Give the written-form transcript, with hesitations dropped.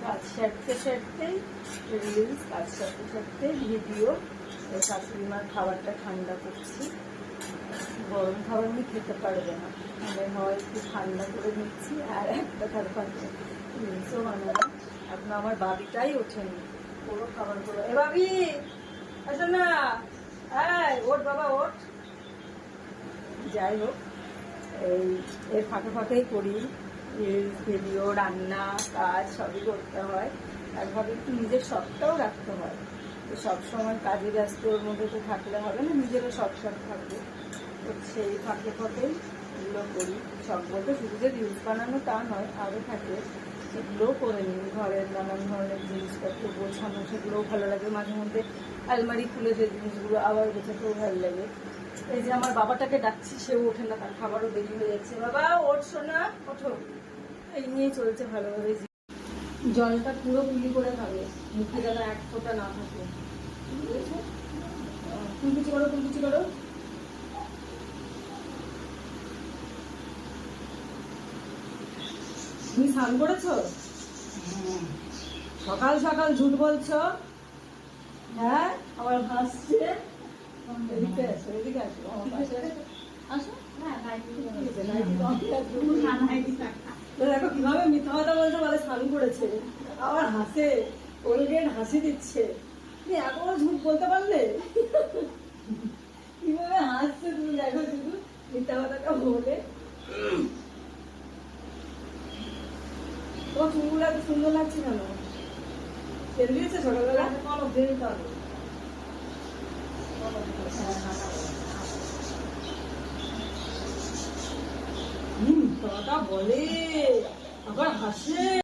কাজ সারতে সারতেই রিলস, কাজ সারতে সারতে ভিডিও। শাশুড়ি মার খাবারটা ঠান্ডা করছি। গরম খাবার আমি খেতে পারবে না, আমি হয় একটু ঠান্ডা করে নিচ্ছি। আর একটা খাবার রিলসও বানাবো। এখন আমার বাবিটাই ওঠেনি, পুরো খাবারগুলো। এ বাবি আসো না, ওঠ বাবা ওঠ। যাই হোক, এর ফাঁকে ফাঁকেই করি রিলস, ভিডিও, রান্না, কাজ সবই করতে হয়। আর ভাবে একটু নিজের শখটাও রাখতে হয়। সবসময় কাজে ব্যস্ত ওর মধ্যে তো থাকলে হবে না, নিজেরও শখ থাকবে। তো সেই ফাঁকে ফাঁকেই এগুলো করি। শখ বলতে শুধু যে রিলস বানানো তা নয়, আরও থাকে, সেগুলোও করে নিই। ঘরের নানান ধরনের জিনিসপত্র গোছানো, সেগুলোও ভালো লাগে। মাঝে মধ্যে আলমারি খুলে যে জিনিসগুলো আবার গোছাতেও ভালো লাগে। এই যে আমার বাবাটাকে ডাকছি, সেও ওঠে না, তার খাবারও দেরি হয়ে যাচ্ছে। বাবা ওঠো না, ওঠো। এই নিয়ে চলছে ভালোভাবে। জলটা পুরো কুলি করে খাবে, মুখে যেন এক ফোঁটা না থাকে, বুঝেছো? কুলকুচি করো, কুলকুচি করো। তুমি স্নান করেছো? সকাল সকাল ঝুট বলছো। হ্যাঁ, আমার হাসছে। এদিকে আসো, এদিকে আসো, আমার পাশে আসো। দেখো কিভাবে মিথ্যা কথা বলছে, বলে স্নান করেছে, আবার হাসে, কোলগেট হাসি দিচ্ছে। তুমি এখনো ঝুট বলতে পারলে? কিভাবে হাসছে তুমি দেখো, শুধু মিথ্যা কথাটা বলে। তোমার চুলগুলো এত সুন্দর লাগছে কেন? তেল দিয়েছে সকালবেলা? বলো বেরোতে হবে। কথা বলে আবার হাসে।